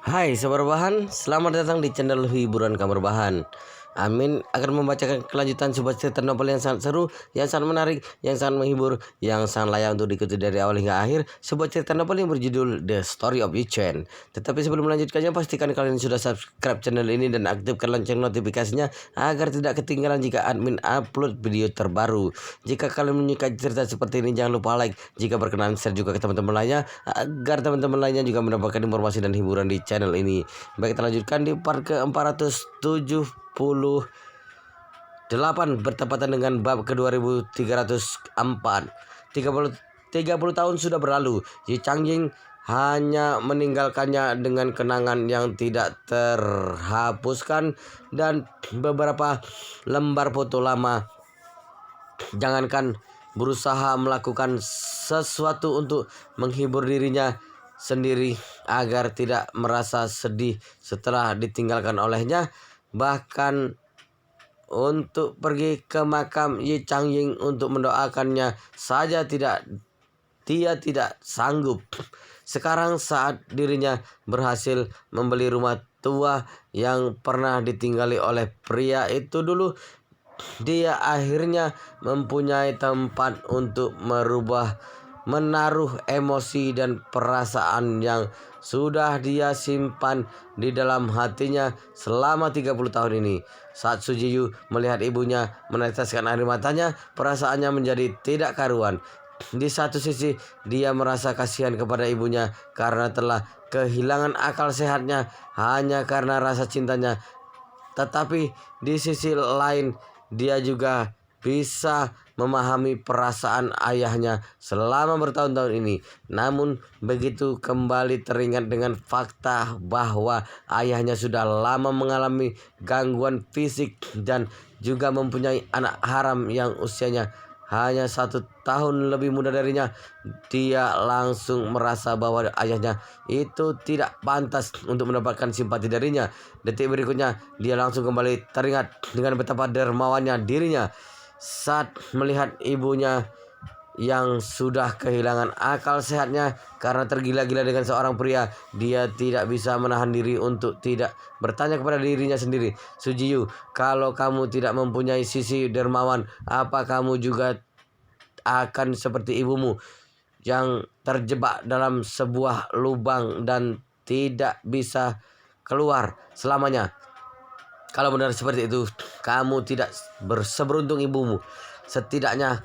Hai Sobat Rebahan, selamat datang di channel hiburan Kamar Rebahan. Amin akan membacakan kelanjutan sebuah cerita novel yang sangat seru, yang sangat menarik, yang sangat menghibur, yang sangat layak untuk diikuti dari awal hingga akhir. Sebuah cerita novel yang berjudul The Story of Chen. Tetapi sebelum melanjutkannya, pastikan kalian sudah subscribe channel ini dan aktifkan lonceng notifikasinya agar tidak ketinggalan jika admin upload video terbaru. Jika kalian menyukai cerita seperti ini, jangan lupa like. Jika berkenan, share juga ke teman-teman lainnya agar teman-teman lainnya juga mendapatkan informasi dan hiburan di channel ini. Baik, kita lanjutkan di part ke 478 bertepatan dengan bab ke 2304. 30 tahun sudah berlalu. Yi Changjing hanya meninggalkannya dengan kenangan yang tidak terhapuskan dan beberapa lembar foto lama. Jangankan berusaha melakukan sesuatu untuk menghibur dirinya sendiri agar tidak merasa sedih setelah ditinggalkan olehnya, bahkan untuk pergi ke makam Yi Changying untuk mendoakannya saja dia tidak sanggup. Sekarang saat dirinya berhasil membeli rumah tua yang pernah ditinggali oleh pria itu dulu, dia akhirnya mempunyai tempat untuk menaruh emosi dan perasaan yang sudah dia simpan di dalam hatinya selama 30 tahun ini. Saat Sujiyu melihat ibunya meneteskan air matanya, perasaannya menjadi tidak karuan. Di satu sisi, dia merasa kasihan kepada ibunya karena telah kehilangan akal sehatnya hanya karena rasa cintanya. Tetapi di sisi lain, dia juga bisa memahami perasaan ayahnya selama bertahun-tahun ini. Namun begitu kembali teringat dengan fakta bahwa ayahnya sudah lama mengalami gangguan fisik dan juga mempunyai anak haram yang usianya hanya 1 tahun lebih muda darinya, dia langsung merasa bahwa ayahnya itu tidak pantas untuk mendapatkan simpati darinya. Detik berikutnya, dia langsung kembali teringat dengan betapa dermawannya dirinya saat melihat ibunya yang sudah kehilangan akal sehatnya karena tergila-gila dengan seorang pria. Dia tidak bisa menahan diri untuk tidak bertanya kepada dirinya sendiri, "Sujiyu, kalau kamu tidak mempunyai sisi dermawan, apa kamu juga akan seperti ibumu yang terjebak dalam sebuah lubang dan tidak bisa keluar selamanya? Kalau benar seperti itu, kamu tidak seberuntung ibumu. Setidaknya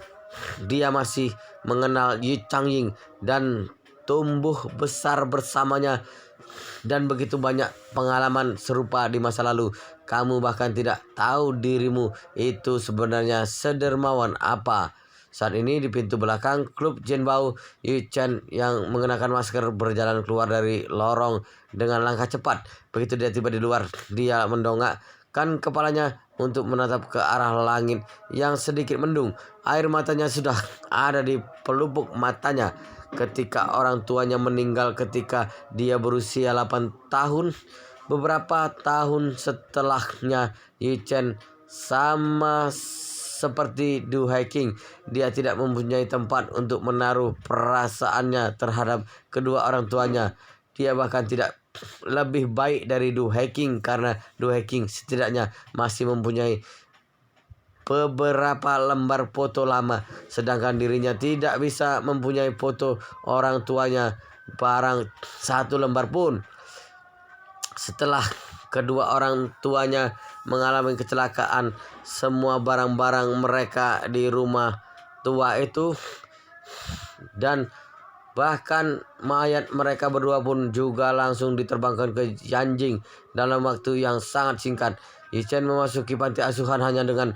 dia masih mengenal Yi Changying dan tumbuh besar bersamanya dan begitu banyak pengalaman serupa di masa lalu. Kamu bahkan tidak tahu dirimu itu sebenarnya sedermawan apa." Saat ini di pintu belakang klub Jianbao, Yu Chen yang mengenakan masker berjalan keluar dari lorong dengan langkah cepat. Begitu dia tiba di luar, dia mendongakkan kepalanya untuk menatap ke arah langit yang sedikit mendung. Air matanya sudah ada di pelupuk matanya ketika orang tuanya meninggal ketika dia berusia 8 tahun. Beberapa tahun setelahnya, Yu Chen sama seperti Du Haiking, dia tidak mempunyai tempat untuk menaruh perasaannya terhadap kedua orang tuanya. Dia bahkan tidak lebih baik dari Du Haiking karena Du Haiking setidaknya masih mempunyai beberapa lembar foto lama, sedangkan dirinya tidak bisa mempunyai foto orang tuanya barang satu lembar pun. Setelah kedua orang tuanya mengalami kecelakaan, semua barang-barang mereka di rumah tua itu dan bahkan mayat mereka berdua pun juga langsung diterbangkan ke Yanjing dalam waktu yang sangat singkat. Yichen memasuki panti asuhan hanya dengan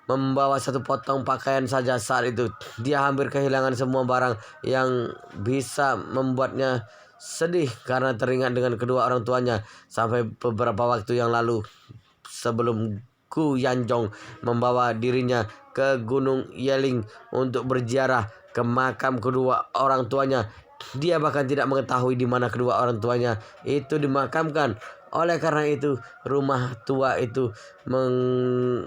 membawa satu potong pakaian saja. Saat itu dia hampir kehilangan semua barang yang bisa membuatnya sedih karena teringat dengan kedua orang tuanya. Sampai beberapa waktu yang lalu, sebelum Gu Yanjong membawa dirinya ke Gunung Yeling untuk berziarah ke makam kedua orang tuanya, dia bahkan tidak mengetahui di mana kedua orang tuanya itu dimakamkan. Oleh karena itu, rumah tua itu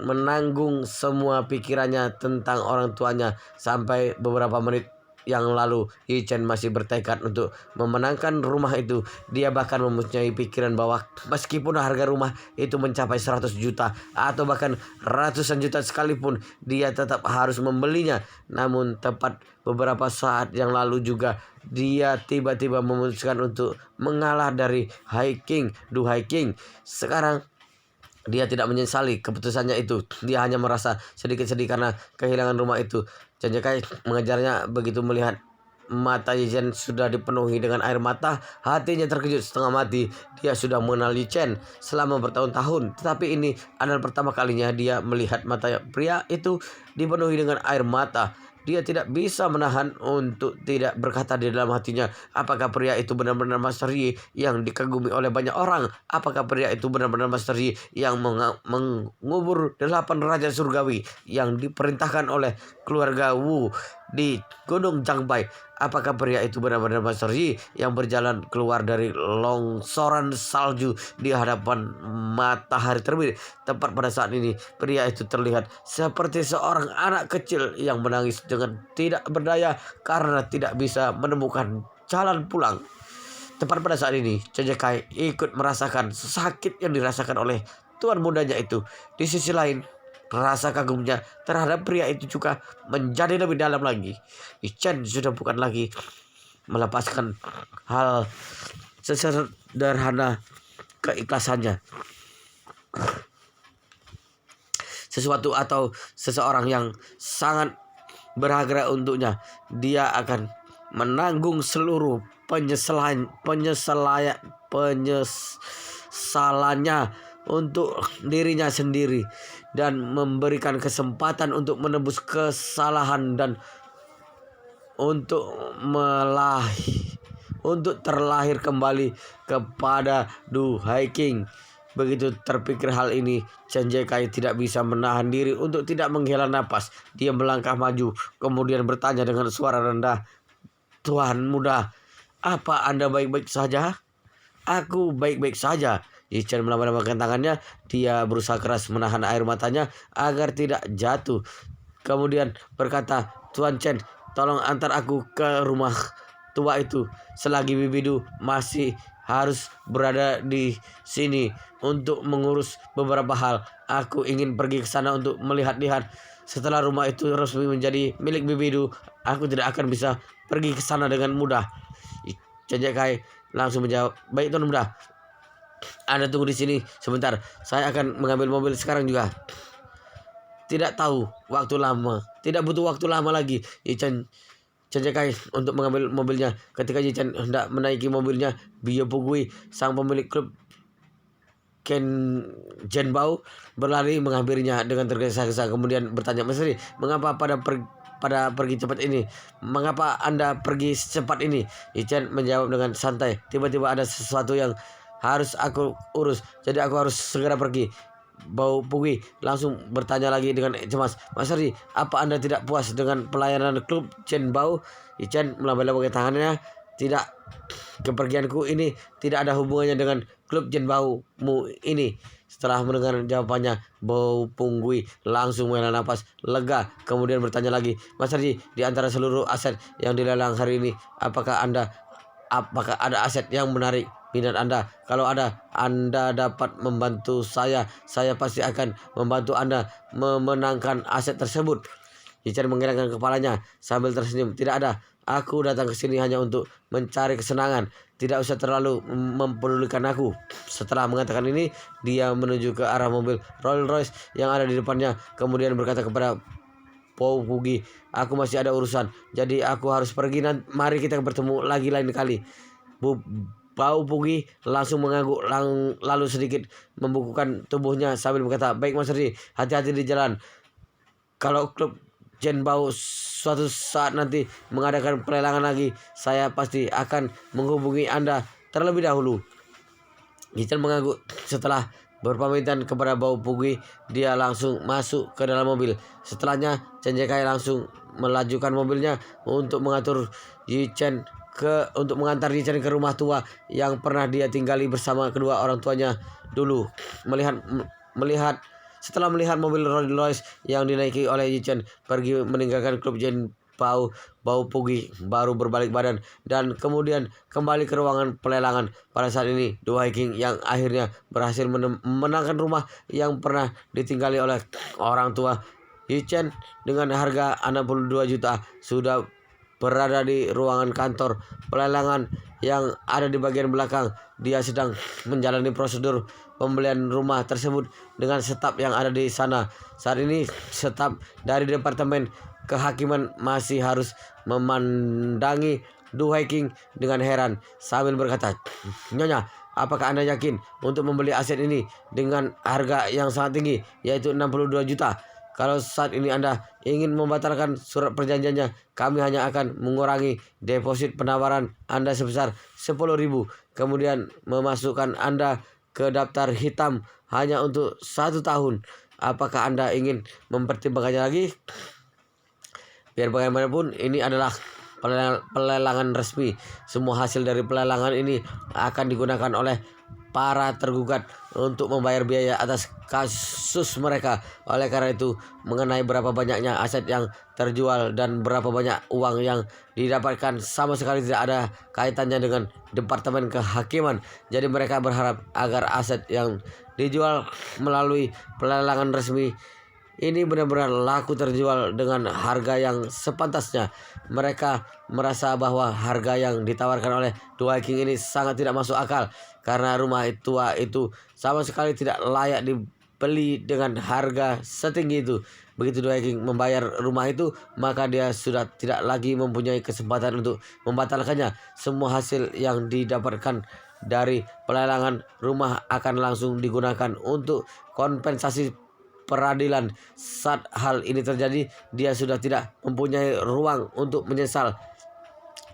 menanggung semua pikirannya tentang orang tuanya sampai beberapa menit yang lalu, Yi Chen masih bertekad untuk memenangkan rumah itu. Dia bahkan mempunyai pikiran bahwa meskipun harga rumah itu mencapai 100 juta atau bahkan ratusan juta sekalipun, dia tetap harus membelinya. Namun tepat beberapa saat yang lalu juga dia tiba-tiba memutuskan untuk mengalah dari Du Haiking. Sekarang dia tidak menyesali keputusannya itu. Dia hanya merasa sedikit sedih karena kehilangan rumah itu. Chen Jekai mengejarnya begitu melihat mata Yi Chen sudah dipenuhi dengan air mata. Hatinya terkejut setengah mati. Dia sudah mengenal Yi Chen selama bertahun-tahun, tetapi ini adalah pertama kalinya dia melihat mata pria itu dipenuhi dengan air mata. Dia tidak bisa menahan untuk tidak berkata di dalam hatinya, apakah pria itu benar-benar Master Yi yang dikagumi oleh banyak orang? Apakah pria itu benar-benar Master Yi yang mengubur 8 raja surgawi yang diperintahkan oleh keluarga Wu di Gunung Zhangbai? Apakah pria itu benar-benar Master Yi yang berjalan keluar dari longsoran salju di hadapan matahari terbit? Tepat pada saat ini, pria itu terlihat seperti seorang anak kecil yang menangis dengan tidak berdaya karena tidak bisa menemukan jalan pulang. Tepat pada saat ini, Chen Jekai ikut merasakan sakit yang dirasakan oleh tuan mudanya itu. Di sisi lain, rasa kagumnya terhadap pria itu juga menjadi lebih dalam lagi. Yi Chen sudah bukan lagi melepaskan hal sesederhana keikhlasannya. Sesuatu atau seseorang yang sangat berharga untuknya. Dia akan menanggung seluruh penyesalannya untuk dirinya sendiri dan memberikan kesempatan untuk menebus kesalahan dan untuk terlahir kembali kepada Du Haiking. Begitu terpikir hal ini, Chen Jekai tidak bisa menahan diri untuk tidak menghela napas. Dia melangkah maju, kemudian bertanya dengan suara rendah, "Tuan muda, apa Anda baik-baik saja?" "Aku baik-baik saja." Yi Chen melambaikan tangannya. Dia berusaha keras menahan air matanya agar tidak jatuh. Kemudian berkata, "Tuan Chen, tolong antar aku ke rumah tua itu selagi Bibi Du masih harus berada di sini untuk mengurus beberapa hal. Aku ingin pergi ke sana untuk melihat-lihat. Setelah rumah itu resmi menjadi milik Bibi Du, aku tidak akan bisa pergi ke sana dengan mudah." Chen Jekai langsung menjawab, "Baik tuan muda, Anda tunggu di sini sebentar. Saya akan mengambil mobil sekarang juga." Tidak butuh waktu lama lagi Chen Jekai untuk mengambil mobilnya. Ketika Yi Chen hendak menaiki mobilnya, Biyo Pugui, sang pemilik klub Zhenbao, berlari menghampirinya dengan tergesa-gesa. Kemudian bertanya, "Mas Ri, mengapa pada pergi cepat ini? Mengapa Anda pergi secepat ini?" Yi Chen menjawab dengan santai, "Tiba-tiba ada sesuatu yang harus aku urus, jadi aku harus segera pergi." Bau Pugui langsung bertanya lagi dengan cemas, "Mas Ri, apa Anda tidak puas dengan pelayanan klub Zhenbao?" Yi Chen melambaikan tangannya, "Tidak, kepergianku ini tidak ada hubungannya dengan klub Zhenbao mu ini." Setelah mendengar jawabannya, Bau Pugui langsung menghela napas lega, kemudian bertanya lagi, "Mas Ri, di antara seluruh aset yang dilelang hari ini, apakah ada aset yang menarik minat Anda? Kalau ada, Anda dapat membantu saya. Saya pasti akan membantu Anda memenangkan aset tersebut." Yi Chen menggelengkan kepalanya sambil tersenyum. "Tidak ada. Aku datang ke sini hanya untuk mencari kesenangan. Tidak usah terlalu mempedulikan aku." Setelah mengatakan ini, dia menuju ke arah mobil Rolls Royce yang ada di depannya. Kemudian berkata kepada Bau Pugui, "Aku masih ada urusan, jadi aku harus pergi. Mari kita bertemu lagi lain kali." Bau Pugui langsung mengangguk, lalu sedikit membukukan tubuhnya sambil berkata, "Baik Mas Ri, hati-hati di jalan. Kalau klub Zhenbao suatu saat nanti mengadakan pelelangan lagi, saya pasti akan menghubungi Anda terlebih dahulu." Yi Chen mengangguk. Setelah berpamitan kepada Bau Pugui, dia langsung masuk ke dalam mobil. Setelahnya, Chen Jekai langsung melajukan mobilnya untuk mengantar Yi Chen ke rumah tua yang pernah dia tinggali bersama kedua orang tuanya dulu. Setelah melihat mobil Rolls Royce yang dinaiki oleh Yi Chen pergi meninggalkan klub bau pugi baru berbalik badan dan kemudian kembali ke ruangan pelelangan. Pada saat ini Du King yang akhirnya berhasil memenangkan rumah yang pernah ditinggali oleh orang tua Yu Chen dengan harga 62 juta sudah berada di ruangan kantor pelelangan yang ada di bagian belakang. Dia sedang menjalani prosedur pembelian rumah tersebut dengan staf yang ada di sana. Saat ini staf dari Departemen Kehakiman masih harus memandangi Du King dengan heran sambil berkata, "Nyonya, apakah Anda yakin untuk membeli aset ini dengan harga yang sangat tinggi, yaitu 62 juta? Kalau saat ini Anda ingin membatalkan surat perjanjiannya, kami hanya akan mengurangi deposit penawaran Anda sebesar 10.000, kemudian memasukkan Anda ke daftar hitam hanya untuk 1 tahun. Apakah Anda ingin mempertimbangkannya lagi?" Biar bagaimanapun ini adalah pelelangan resmi. Semua hasil dari pelelangan ini akan digunakan oleh para tergugat untuk membayar biaya atas kasus mereka. Oleh karena itu, mengenai berapa banyaknya aset yang terjual dan berapa banyak uang yang didapatkan sama sekali tidak ada kaitannya dengan Departemen Kehakiman. Jadi mereka berharap agar aset yang dijual melalui pelelangan resmi ini benar-benar laku terjual dengan harga yang sepantasnya. Mereka merasa bahwa harga yang ditawarkan oleh Du King ini sangat tidak masuk akal karena rumah tua itu sama sekali tidak layak dibeli dengan harga setinggi itu. Begitu Du King membayar rumah itu, maka dia sudah tidak lagi mempunyai kesempatan untuk membatalkannya. Semua hasil yang didapatkan dari pelelangan rumah akan langsung digunakan untuk kompensasi peradilan. Saat hal ini terjadi, dia sudah tidak mempunyai ruang untuk menyesal.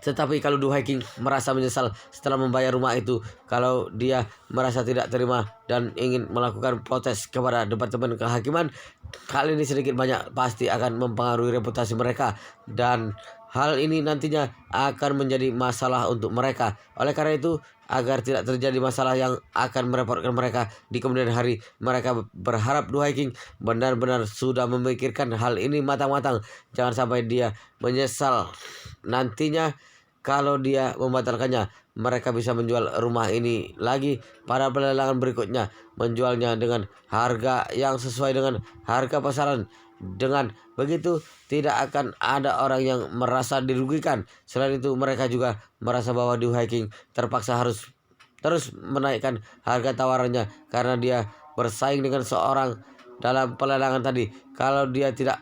Tetapi kalau Du King merasa menyesal setelah membayar rumah itu, kalau dia merasa tidak terima dan ingin melakukan protes kepada Departemen Kehakiman, hal ini sedikit banyak pasti akan mempengaruhi reputasi mereka dan hal ini nantinya akan menjadi masalah untuk mereka. Oleh karena itu, agar tidak terjadi masalah yang akan merepotkan mereka di kemudian hari, mereka berharap Du King benar-benar sudah memikirkan hal ini matang-matang. Jangan sampai dia menyesal nantinya kalau dia membatalkannya. Mereka bisa menjual rumah ini lagi pada pelelangan berikutnya, menjualnya dengan harga yang sesuai dengan harga pasaran. Dengan begitu tidak akan ada orang yang merasa dirugikan. Selain itu mereka juga merasa bahwa Du King terpaksa harus terus menaikkan harga tawarannya karena dia bersaing dengan seorang dalam pelelangan tadi. Kalau dia tidak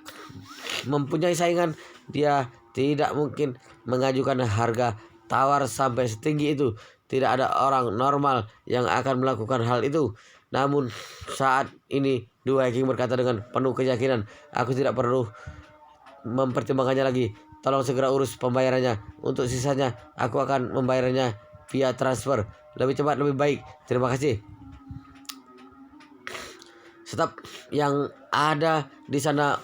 mempunyai saingan, dia tidak mungkin mengajukan harga tawar sampai setinggi itu. Tidak ada orang normal yang akan melakukan hal itu. Namun saat ini Du King berkata dengan penuh keyakinan, "Aku tidak perlu mempertimbangkannya lagi. Tolong segera urus pembayarannya. Untuk sisanya aku akan membayarnya via transfer. Lebih cepat lebih baik. Terima kasih." Staf yang ada di sana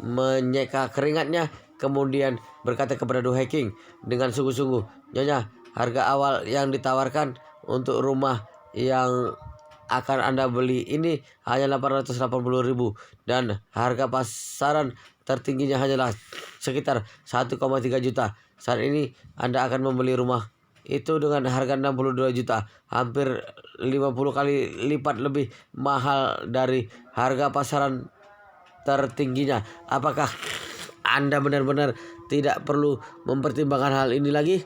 menyeka keringatnya, kemudian berkata kepada Du King dengan sungguh-sungguh, "Nyonya, harga awal yang ditawarkan untuk rumah yang akan Anda beli ini hanya 880.000 dan harga pasaran tertingginya hanyalah sekitar 1,3 juta. Saat ini Anda akan membeli rumah itu dengan harga 62 juta, hampir 50 kali lipat lebih mahal dari harga pasaran tertingginya. Apakah Anda benar-benar tidak perlu mempertimbangkan hal ini lagi?"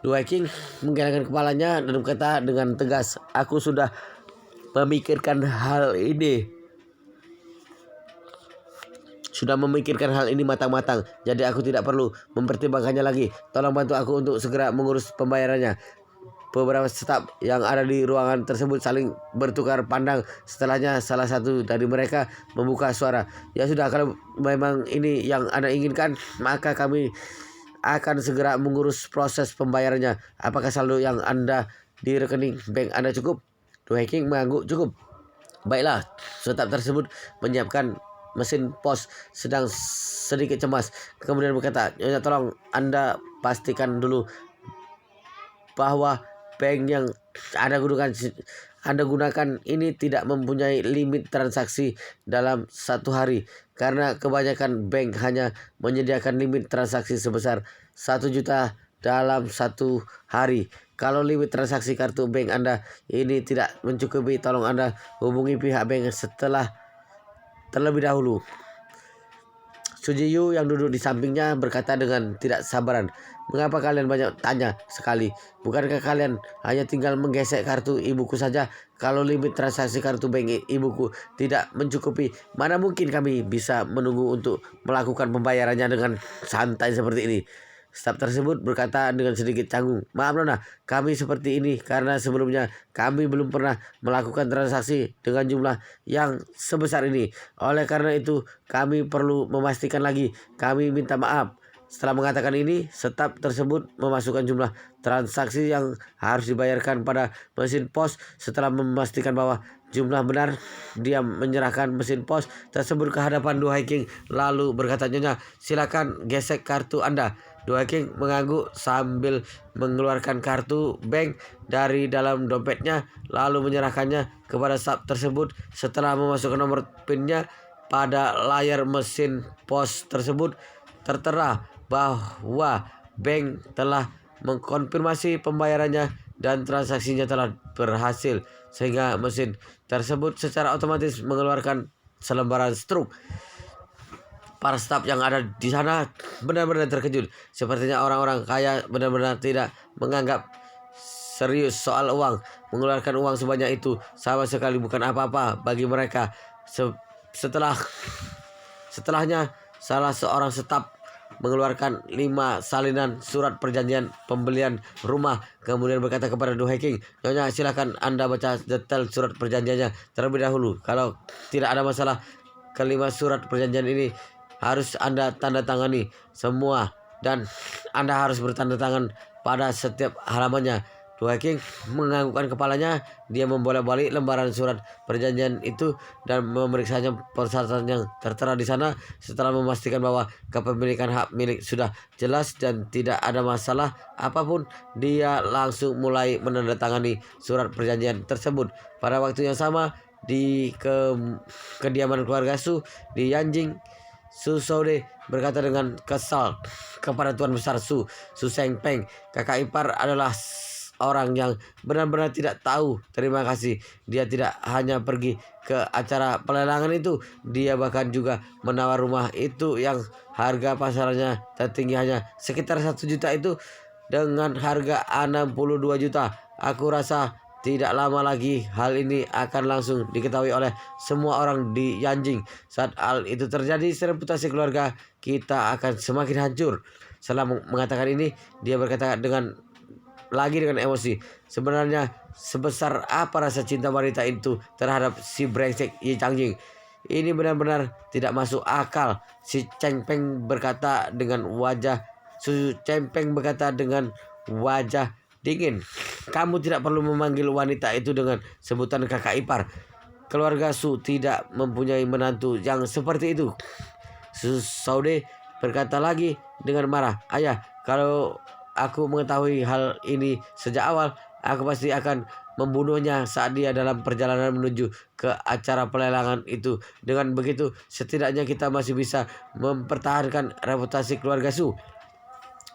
Du King menggelengkan kepalanya dan berkata dengan tegas, "Aku sudah memikirkan hal ini. Sudah memikirkan hal ini matang-matang. Jadi aku tidak perlu mempertimbangkannya lagi. Tolong bantu aku untuk segera mengurus pembayarannya." Beberapa staf yang ada di ruangan tersebut saling bertukar pandang. Setelahnya salah satu dari mereka membuka suara, "Ya sudah, kalau memang ini yang Anda inginkan, maka kami akan segera mengurus proses pembayarannya. Apakah saldo yang Anda di rekening bank Anda cukup?" Du King mengangguk, "Cukup." "Baiklah." Staf tersebut menyiapkan mesin pos sedang sedikit cemas. Kemudian berkata, "Nyonya, tolong Anda pastikan dulu bahwa bank yang Anda gunakan ini tidak mempunyai limit transaksi dalam satu hari, karena kebanyakan bank hanya menyediakan limit transaksi sebesar 1 juta dalam satu hari. Kalau limit transaksi kartu bank Anda ini tidak mencukupi, tolong Anda hubungi pihak bank setelah terlebih dahulu. Sujiyu yang duduk di sampingnya berkata dengan tidak sabaran, "Mengapa kalian banyak tanya sekali? Bukankah kalian hanya tinggal menggesek kartu ibuku saja? Kalau limit transaksi kartu bank ibuku tidak mencukupi, mana mungkin kami bisa menunggu untuk melakukan pembayarannya dengan santai seperti ini?" Staf tersebut berkata dengan sedikit canggung, "Maaf Nona, kami seperti ini karena sebelumnya kami belum pernah melakukan transaksi dengan jumlah yang sebesar ini. Oleh karena itu kami perlu memastikan lagi. Kami minta maaf." Setelah mengatakan ini, staf tersebut memasukkan jumlah transaksi yang harus dibayarkan pada mesin pos. Setelah memastikan bahwa jumlah benar, dia menyerahkan mesin pos tersebut ke hadapan Du Haiking lalu berkata, "Nyonya, silakan gesek kartu Anda." Du Haiking mengangguk sambil mengeluarkan kartu bank dari dalam dompetnya lalu menyerahkannya kepada staf tersebut. Setelah memasukkan nomor PIN-nya pada layar mesin pos tersebut, tertera bahwa bank telah mengkonfirmasi pembayarannya dan transaksinya telah berhasil, sehingga mesin tersebut secara otomatis mengeluarkan selembaran struk. Para staf yang ada di sana benar-benar terkejut. Sepertinya orang-orang kaya benar-benar tidak menganggap serius soal uang. Mengeluarkan uang sebanyak itu sama sekali bukan apa-apa bagi mereka. Setelahnya salah seorang staf mengeluarkan 5 salinan surat perjanjian pembelian rumah, kemudian berkata kepada Du Haiking, "Nyonya, silakan Anda baca detail surat perjanjiannya terlebih dahulu. Kalau tidak ada masalah, kelima surat perjanjian ini harus Anda tanda tangani semua dan Anda harus bertanda tangan pada setiap halamannya." Du Haiking menganggukkan kepalanya. Dia membolak-balik lembaran surat perjanjian itu dan memeriksanya persyaratan yang tertera di sana. Setelah memastikan bahwa kepemilikan hak milik sudah jelas dan tidak ada masalah apapun, dia langsung mulai menandatangani surat perjanjian tersebut. Pada waktu yang sama di kediaman keluarga Su di Yanjing, Su Shoude berkata dengan kesal kepada Tuan Besar Su Sheng Peng, "Kakak ipar adalah orang yang benar-benar tidak tahu terima kasih. Dia tidak hanya pergi ke acara pelelangan itu, dia bahkan juga menawar rumah itu yang harga pasarannya tertinggi hanya sekitar 1 juta itu dengan harga 62 juta. Aku rasa tidak lama lagi hal ini akan langsung diketahui oleh semua orang di Yanjing. Saat hal itu terjadi, reputasi keluarga kita akan semakin hancur." Setelah mengatakan ini, dia berkata dengan emosi, "Sebenarnya sebesar apa rasa cinta wanita itu terhadap si brengsek Ye Changjing? Ini benar-benar tidak masuk akal." Su Cheng Peng berkata dengan wajah dingin, "Kamu tidak perlu memanggil wanita itu dengan sebutan kakak ipar. Keluarga Su tidak mempunyai menantu yang seperti itu." Su Shoude berkata lagi dengan marah, "Ayah, kalau aku mengetahui hal ini sejak awal, aku pasti akan membunuhnya saat dia dalam perjalanan menuju ke acara pelelangan itu. Dengan begitu, setidaknya kita masih bisa mempertahankan reputasi keluarga Su."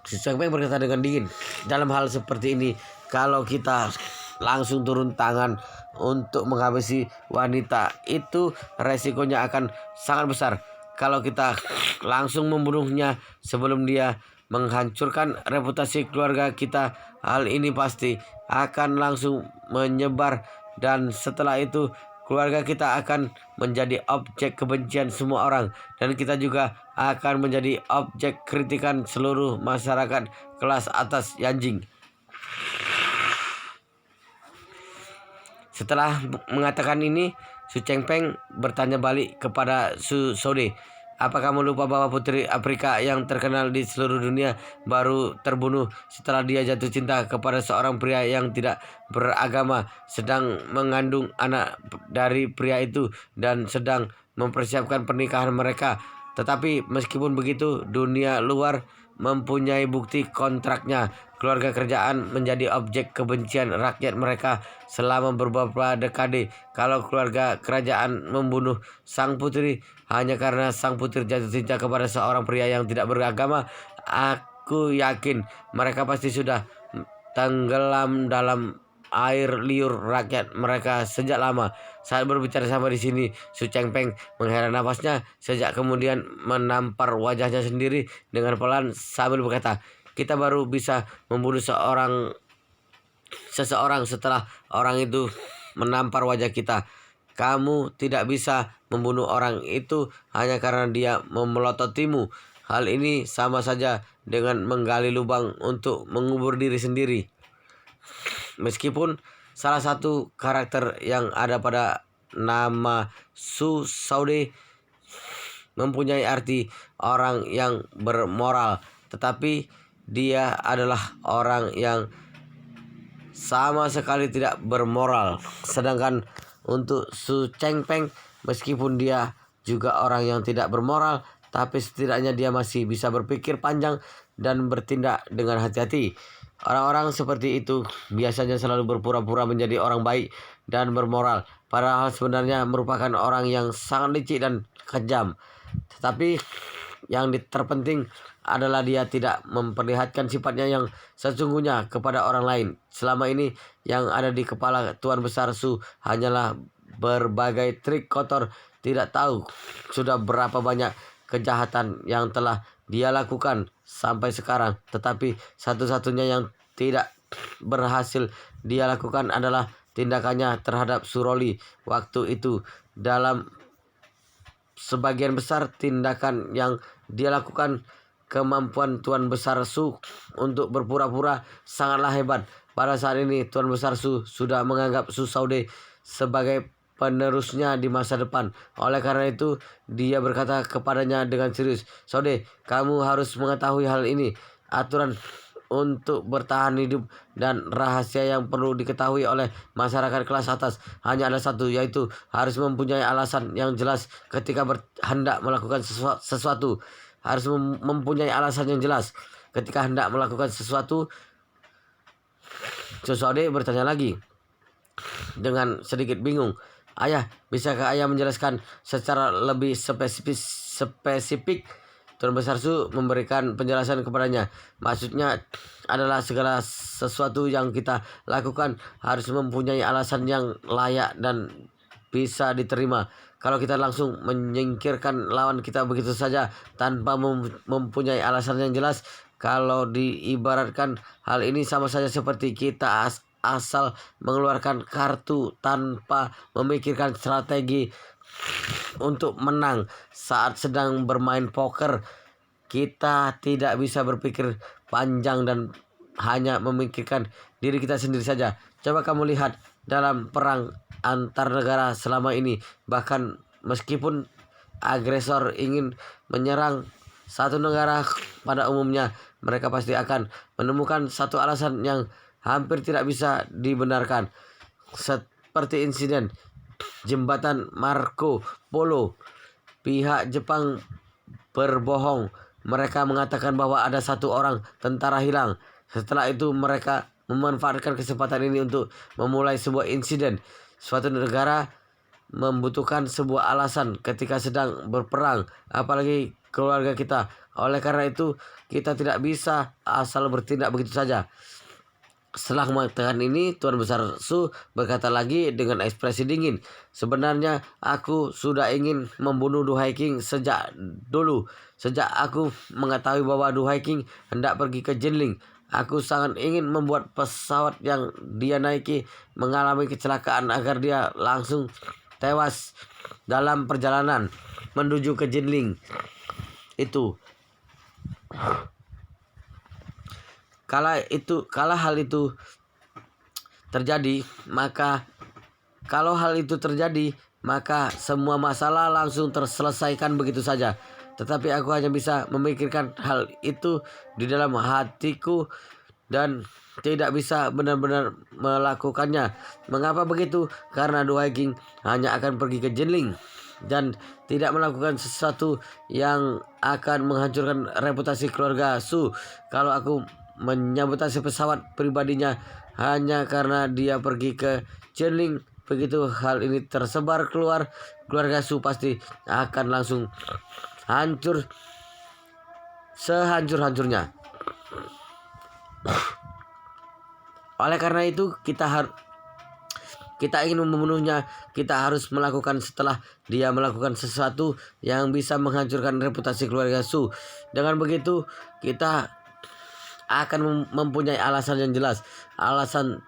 Su Cheng Peng berkata dengan dingin, "Dalam hal seperti ini, kalau kita langsung turun tangan untuk menghabisi wanita itu, resikonya akan sangat besar. Kalau kita langsung membunuhnya sebelum dia menghancurkan reputasi keluarga kita, hal ini pasti akan langsung menyebar dan setelah itu keluarga kita akan menjadi objek kebencian semua orang dan kita juga akan menjadi objek kritikan seluruh masyarakat kelas atas Yanjing." Setelah mengatakan ini, Su Cheng Peng bertanya balik kepada Su Shoude, "Apa kamu lupa bahwa putri Afrika yang terkenal di seluruh dunia baru terbunuh setelah dia jatuh cinta kepada seorang pria yang tidak beragama, sedang mengandung anak dari pria itu dan sedang mempersiapkan pernikahan mereka? Tetapi meskipun begitu, dunia luar mempunyai bukti kontraknya. keluarga kerajaan menjadi objek kebencian rakyat mereka selama beberapa dekade. Kalau keluarga kerajaan membunuh sang putri hanya karena sang putri jatuh cinta kepada seorang pria yang tidak beragama, aku yakin mereka pasti sudah tenggelam dalam air liur rakyat mereka sejak lama. Saat berbicara sama di sini, Su Chengpeng menghela nafasnya sejak kemudian menampar wajahnya sendiri dengan pelan sambil berkata, kita baru bisa membunuh seseorang setelah orang itu menampar wajah kita. Kamu tidak bisa membunuh orang itu hanya karena dia memelototimu. Hal ini sama saja dengan menggali lubang untuk mengubur diri sendiri. Meskipun salah satu karakter yang ada pada nama Su Saude mempunyai arti orang yang bermoral, tetapi dia adalah orang yang sama sekali tidak bermoral. Sedangkan untuk Su Chengpeng, meskipun dia juga orang yang tidak bermoral, tapi setidaknya dia masih bisa berpikir panjang dan bertindak dengan hati-hati. Orang-orang seperti itu biasanya selalu berpura-pura menjadi orang baik dan bermoral, padahal sebenarnya merupakan orang yang sangat licik dan kejam. Tetapi yang terpenting adalah dia tidak memperlihatkan sifatnya yang sesungguhnya kepada orang lain. Selama ini yang ada di kepala Tuan Besar Su hanyalah berbagai trik kotor. Tidak tahu sudah berapa banyak kejahatan yang telah dia lakukan sampai sekarang, tetapi satu-satunya yang tidak berhasil dia lakukan adalah tindakannya terhadap Suroli waktu itu. Dalam sebagian besar tindakan yang dia lakukan, kemampuan Tuan Besar Su untuk berpura-pura sangatlah hebat. Pada saat ini Tuan Besar Su sudah menganggap Su Saude sebagai penerusnya di masa depan. Oleh karena itu, dia berkata kepadanya dengan serius, Saude, kamu harus mengetahui hal ini. Aturan untuk bertahan hidup dan rahasia yang perlu diketahui oleh masyarakat kelas atas hanya ada satu, yaitu harus mempunyai alasan yang jelas ketika hendak melakukan sesuatu. Harus mempunyai alasan yang jelas ketika hendak melakukan sesuatu. Saude bertanya lagi dengan sedikit bingung, Ayah, bisakah ayah menjelaskan secara lebih spesifik? Tuan Besar Su memberikan penjelasan kepadanya. Maksudnya adalah segala sesuatu yang kita lakukan harus mempunyai alasan yang layak dan bisa diterima. Kalau kita langsung menyingkirkan lawan kita begitu saja tanpa mempunyai alasan yang jelas, kalau diibaratkan hal ini sama saja seperti kita asal mengeluarkan kartu tanpa memikirkan strategi untuk menang. Saat sedang bermain poker, kita tidak bisa berpikir panjang dan hanya memikirkan diri kita sendiri saja. Coba kamu lihat dalam perang antar negara selama ini, bahkan meskipun agresor ingin menyerang satu negara, pada umumnya mereka pasti akan menemukan satu alasan yang hampir tidak bisa dibenarkan. Seperti insiden jembatan Marco Polo. Pihak Jepang berbohong. Mereka mengatakan bahwa ada satu orang tentara hilang. Setelah itu mereka memanfaatkan kesempatan ini untuk memulai sebuah insiden. Suatu negara membutuhkan sebuah alasan ketika sedang berperang, apalagi keluarga kita. Oleh karena itu, kita tidak bisa asal bertindak begitu saja. Setelah mengatakan ini, Tuan Besar Su berkata lagi dengan ekspresi dingin, sebenarnya aku sudah ingin membunuh Du Haiking sejak dulu. Sejak aku mengetahui bahwa Du Haiking hendak pergi ke Jinling, aku sangat ingin membuat pesawat yang dia naiki mengalami kecelakaan agar dia langsung tewas dalam perjalanan menuju ke Jinling itu. Kalau hal itu terjadi, maka semua masalah langsung terselesaikan begitu saja. Tetapi aku hanya bisa memikirkan hal itu di dalam hatiku dan tidak bisa benar-benar melakukannya. Mengapa begitu? Karena Du Haiking hanya akan pergi ke Jinling dan tidak melakukan sesuatu yang akan menghancurkan reputasi keluarga Su. Kalau aku menyabotase pesawat pribadinya hanya karena dia pergi ke Chenling. Begitu hal ini tersebar keluar, keluarga Su pasti akan langsung hancur sehancur-hancurnya. Oleh karena itu kita ingin membunuhnya, kita harus melakukan setelah dia melakukan sesuatu yang bisa menghancurkan reputasi keluarga Su. Dengan begitu kita akan mempunyai alasan yang jelas, alasan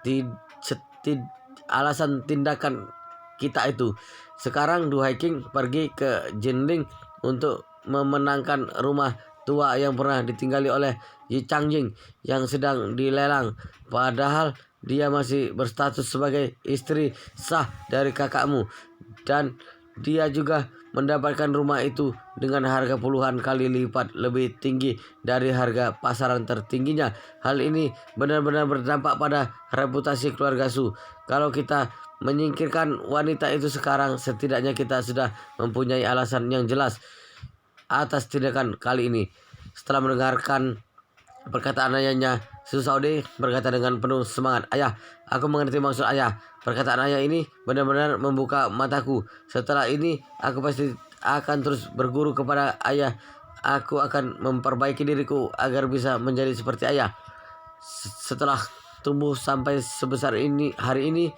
tindakan kita itu. Sekarang Du Hiking pergi ke Jinling untuk memenangkan rumah tua yang pernah ditinggali oleh Yi Changjing yang sedang dilelang. Padahal dia masih berstatus sebagai istri sah dari kakakmu, dan dia juga mendapatkan rumah itu dengan harga puluhan kali lipat lebih tinggi dari harga pasaran tertingginya. Hal ini benar-benar berdampak pada reputasi keluarga Su. Kalau kita menyingkirkan wanita itu sekarang, setidaknya kita sudah mempunyai alasan yang jelas atas tindakan kali ini. Setelah mendengarkan perkataan ayahnya, Su Saude berkata dengan penuh semangat, "Ayah, aku mengerti maksud ayah." Perkataan ayah ini benar-benar membuka mataku. Setelah ini aku pasti akan terus berguru kepada ayah. Aku akan memperbaiki diriku agar bisa menjadi seperti ayah. Setelah tumbuh sampai sebesar ini hari ini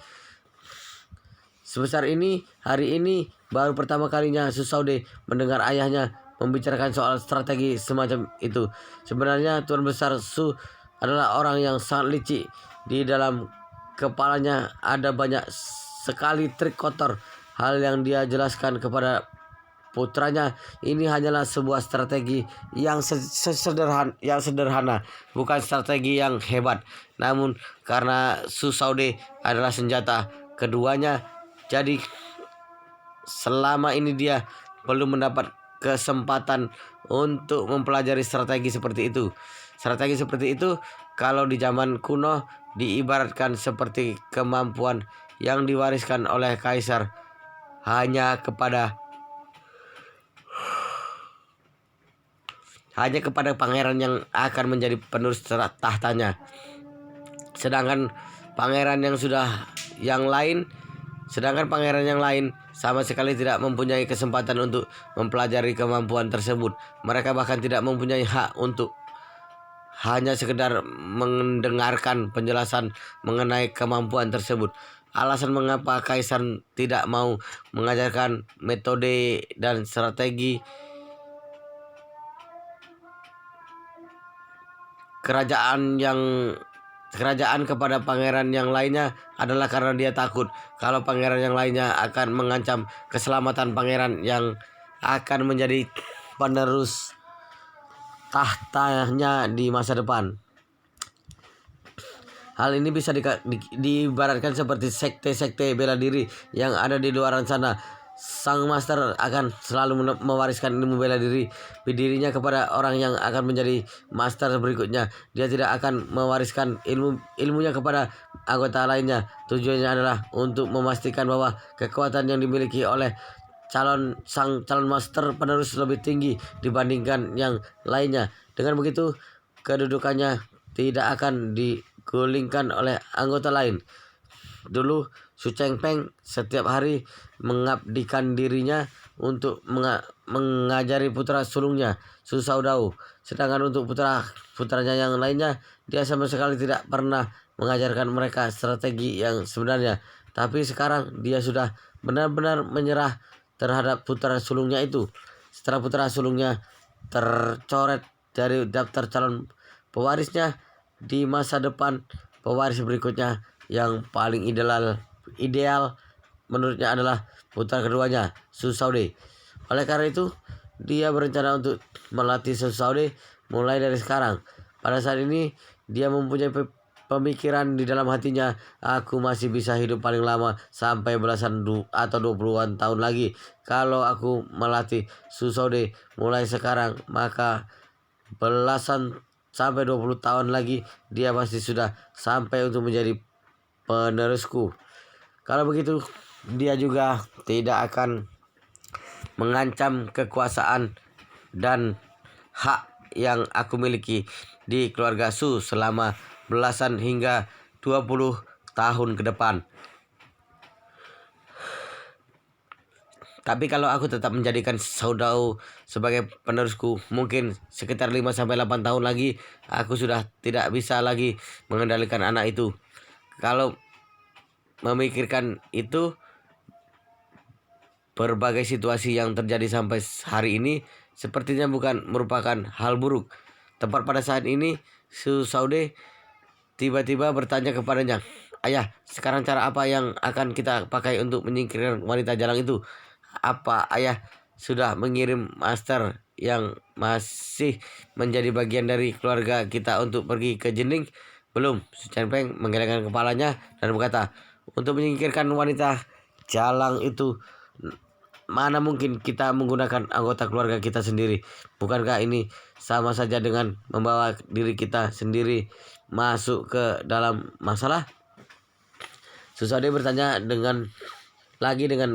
baru pertama kalinya Su Saude mendengar ayahnya membicarakan soal strategi semacam itu. Sebenarnya Tuan Besar Su adalah orang yang sangat licik. Di dalam kepalanya ada banyak sekali trik kotor. Hal yang dia jelaskan kepada putranya ini hanyalah sebuah strategi yang sederhana, bukan strategi yang hebat. Namun karena Su Saude adalah senjata keduanya, jadi selama ini dia belum mendapat kesempatan untuk mempelajari strategi seperti itu. Strategi seperti itu kalau di zaman kuno diibaratkan seperti kemampuan yang diwariskan oleh kaisar hanya kepada pangeran yang akan menjadi penerus tahtanya. Sedangkan pangeran yang lain sama sekali tidak mempunyai kesempatan untuk mempelajari kemampuan tersebut. Mereka bahkan tidak mempunyai hak untuk hanya sekedar mendengarkan penjelasan mengenai kemampuan tersebut. Alasan mengapa kaisar tidak mau mengajarkan metode dan strategi kerajaan kepada pangeran yang lainnya adalah karena dia takut kalau pangeran yang lainnya akan mengancam keselamatan pangeran yang akan menjadi penerus tahtanya di masa depan. Hal ini bisa diibaratkan seperti sekte-sekte bela diri yang ada di luar sana. Sang master akan selalu mewariskan ilmu bela dirinya kepada orang yang akan menjadi master berikutnya. Dia tidak akan mewariskan ilmunya kepada anggota lainnya. Tujuannya adalah untuk memastikan bahwa kekuatan yang dimiliki oleh sang calon master penerus lebih tinggi dibandingkan yang lainnya. Dengan begitu, kedudukannya tidak akan digulingkan oleh anggota lain. Dulu Su Chengpeng setiap hari mengabdikan dirinya untuk mengajari putra sulungnya Su Shaodao. Sedangkan untuk putranya yang lainnya, dia sama sekali tidak pernah mengajarkan mereka strategi yang sebenarnya. Tapi sekarang dia sudah benar-benar menyerah terhadap putra sulungnya itu. Setelah putra sulungnya tercoret dari daftar calon pewarisnya, di masa depan pewaris berikutnya yang paling ideal menurutnya adalah putra keduanya, Su Saude. Oleh karena itu, dia berencana untuk melatih Su Saude mulai dari sekarang. Pada saat ini, dia mempunyai pemikiran di dalam hatinya, aku masih bisa hidup paling lama sampai belasan atau 20-an tahun lagi. Kalau aku melatih Su Saude mulai sekarang, maka belasan sampai 20 tahun lagi dia pasti sudah sampai untuk menjadi penerusku. Kalau begitu, dia juga tidak akan mengancam kekuasaan dan hak yang aku miliki. di keluarga Su selama belasan hingga 20 tahun ke depan. Tapi kalau aku tetap menjadikan Saudau sebagai penerusku, mungkin sekitar 5-8 tahun lagi aku sudah tidak bisa lagi mengendalikan anak itu. Kalau memikirkan itu, berbagai situasi yang terjadi sampai hari ini sepertinya bukan merupakan hal buruk. Tepat pada saat ini, Su Saude tiba-tiba bertanya kepadanya, "Ayah, sekarang cara apa yang akan kita pakai untuk menyingkirkan wanita jalang itu? Apa ayah sudah mengirim master yang masih menjadi bagian dari keluarga kita untuk pergi ke Jending?" "Belum." Su Peng menggelengkan kepalanya dan berkata, "Untuk menyingkirkan wanita jalang itu, mana mungkin kita menggunakan anggota keluarga kita sendiri? Bukankah ini sama saja dengan membawa diri kita sendiri masuk ke dalam masalah?" Susade bertanya dengan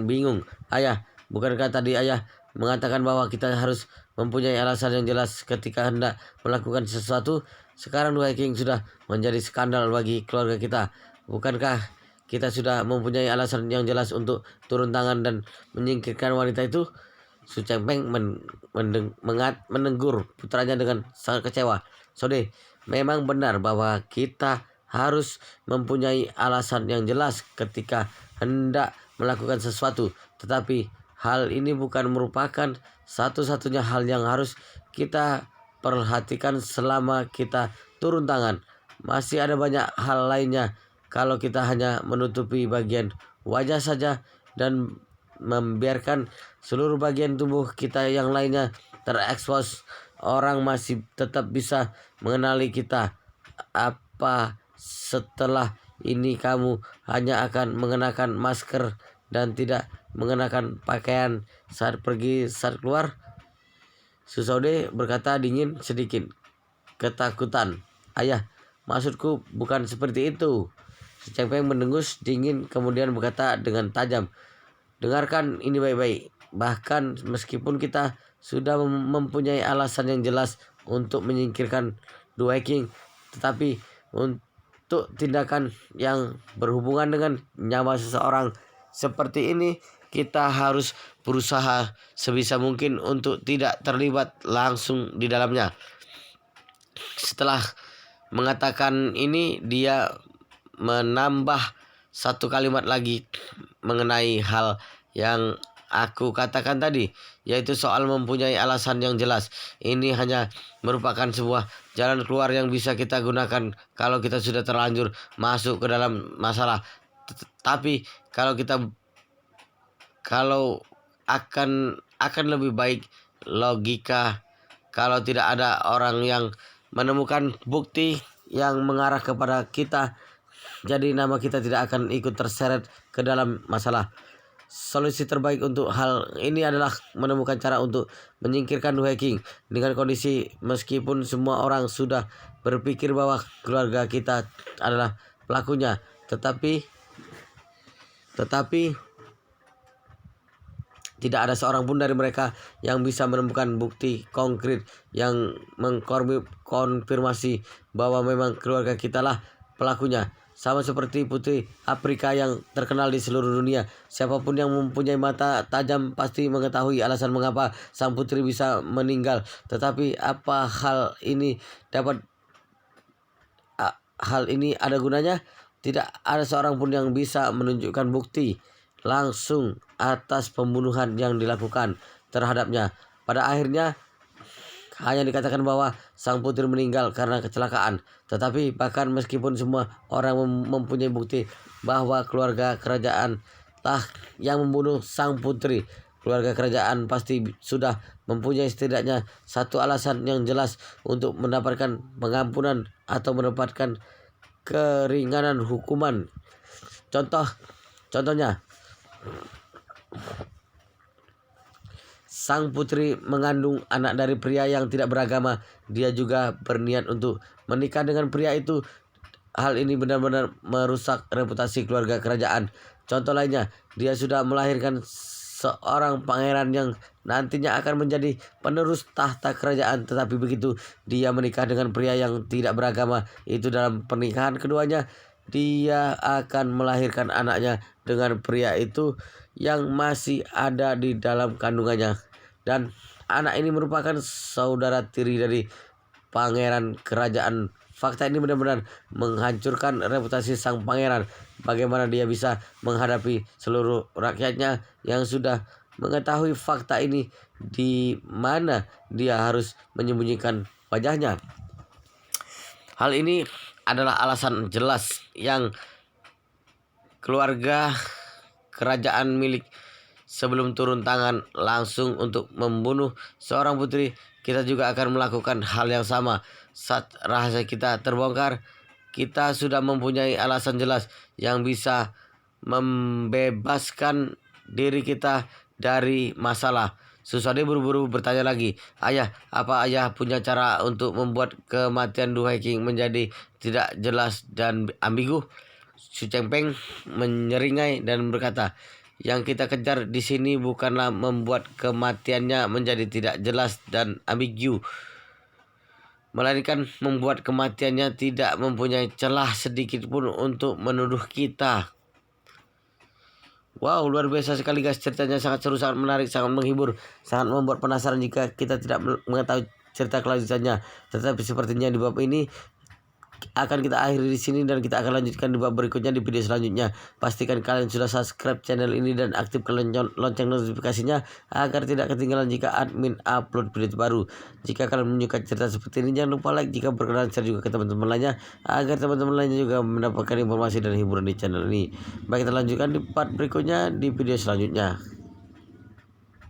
bingung, "Ayah, bukankah tadi ayah mengatakan bahwa kita harus mempunyai alasan yang jelas ketika hendak melakukan sesuatu? Sekarang Dua King sudah menjadi skandal bagi keluarga kita. Bukankah kita sudah mempunyai alasan yang jelas untuk turun tangan dan menyingkirkan wanita itu?" Su Peng menegur putranya dengan sangat kecewa. "Sode, memang benar bahwa kita harus mempunyai alasan yang jelas ketika hendak melakukan sesuatu. Tetapi hal ini bukan merupakan satu-satunya hal yang harus kita perhatikan selama kita turun tangan. Masih ada banyak hal lainnya. Kalau kita hanya menutupi bagian wajah saja dan membiarkan seluruh bagian tubuh kita yang lainnya terekspos, orang masih tetap bisa mengenali kita. Apa setelah ini kamu hanya akan mengenakan masker dan tidak mengenakan pakaian saat keluar?" Susaude berkata dingin sedikit ketakutan. "Ayah, maksudku bukan seperti itu." Si Peng mendengus dingin kemudian berkata dengan tajam, "Dengarkan ini baik-baik. Bahkan meskipun kita sudah mempunyai alasan yang jelas untuk menyingkirkan Dua King, tetapi untuk tindakan yang berhubungan dengan nyawa seseorang seperti ini, kita harus berusaha sebisa mungkin untuk tidak terlibat langsung di dalamnya." Setelah mengatakan ini, dia menambah satu kalimat lagi mengenai hal yang aku katakan tadi, yaitu soal mempunyai alasan yang jelas. Ini hanya merupakan sebuah jalan keluar yang bisa kita gunakan kalau kita sudah terlanjur masuk ke dalam masalah. Tapi kalau akan lebih baik logika kalau tidak ada orang yang menemukan bukti yang mengarah kepada kita, jadi nama kita tidak akan ikut terseret ke dalam masalah. Solusi terbaik untuk hal ini adalah menemukan cara untuk menyingkirkan Dua King dengan kondisi meskipun semua orang sudah berpikir bahwa keluarga kita adalah pelakunya, tetapi tidak ada seorang pun dari mereka yang bisa menemukan bukti konkret yang mengkonfirmasi bahwa memang keluarga kita lah pelakunya. Sama seperti Putri Afrika yang terkenal di seluruh dunia. Siapapun yang mempunyai mata tajam pasti mengetahui alasan mengapa sang putri bisa meninggal. Tetapi apa hal ini ada gunanya? Tidak ada seorang pun yang bisa menunjukkan bukti langsung atas pembunuhan yang dilakukan terhadapnya. Pada akhirnya hanya dikatakan bahwa sang putri meninggal karena kecelakaan. Tetapi bahkan meskipun semua orang mempunyai bukti bahwa keluarga kerajaan lah yang membunuh sang putri, keluarga kerajaan pasti sudah mempunyai setidaknya satu alasan yang jelas untuk mendapatkan pengampunan atau mendapatkan keringanan hukuman. Contohnya, sang putri mengandung anak dari pria yang tidak beragama. Dia juga berniat untuk menikah dengan pria itu. Hal ini benar-benar merusak reputasi keluarga kerajaan. Contoh lainnya, dia sudah melahirkan seorang pangeran yang nantinya akan menjadi penerus tahta kerajaan. Tetapi begitu dia menikah dengan pria yang tidak beragama, itu dalam pernikahan keduanya dia akan melahirkan anaknya dengan pria itu yang masih ada di dalam kandungannya. Dan anak ini merupakan saudara tiri dari pangeran kerajaan. Fakta ini benar-benar menghancurkan reputasi sang pangeran. Bagaimana dia bisa menghadapi seluruh rakyatnya yang sudah mengetahui fakta ini, di mana dia harus menyembunyikan wajahnya. Hal ini adalah alasan jelas yang keluarga kerajaan milik sebelum turun tangan langsung untuk membunuh seorang putri, kita juga akan melakukan hal yang sama. Saat rahasia kita terbongkar, kita sudah mempunyai alasan jelas yang bisa membebaskan diri kita dari masalah. Susade buru-buru bertanya lagi, "Ayah, apa ayah punya cara untuk membuat kematian Du Haking menjadi tidak jelas dan ambigu?" Su Chengpeng menyeringai dan berkata, "Yang kita kejar di sini bukanlah membuat kematiannya menjadi tidak jelas dan ambigu, melainkan membuat kematiannya tidak mempunyai celah sedikit pun untuk menuduh kita." Wow, luar biasa sekali guys, ceritanya sangat seru, sangat menarik, sangat menghibur, sangat membuat penasaran jika kita tidak mengetahui cerita kelanjutannya. Tetapi sepertinya di bab ini akan kita akhiri di sini dan kita akan lanjutkan di bab berikutnya di video selanjutnya. Pastikan kalian sudah subscribe channel ini dan aktifkan lonceng notifikasinya agar tidak ketinggalan jika admin upload video terbaru. Jika kalian menyukai cerita seperti ini, jangan lupa like, jika berkenan share juga ke teman-teman lainnya agar teman-teman lainnya juga mendapatkan informasi dan hiburan di channel ini. Baik, kita lanjutkan di part berikutnya di video selanjutnya.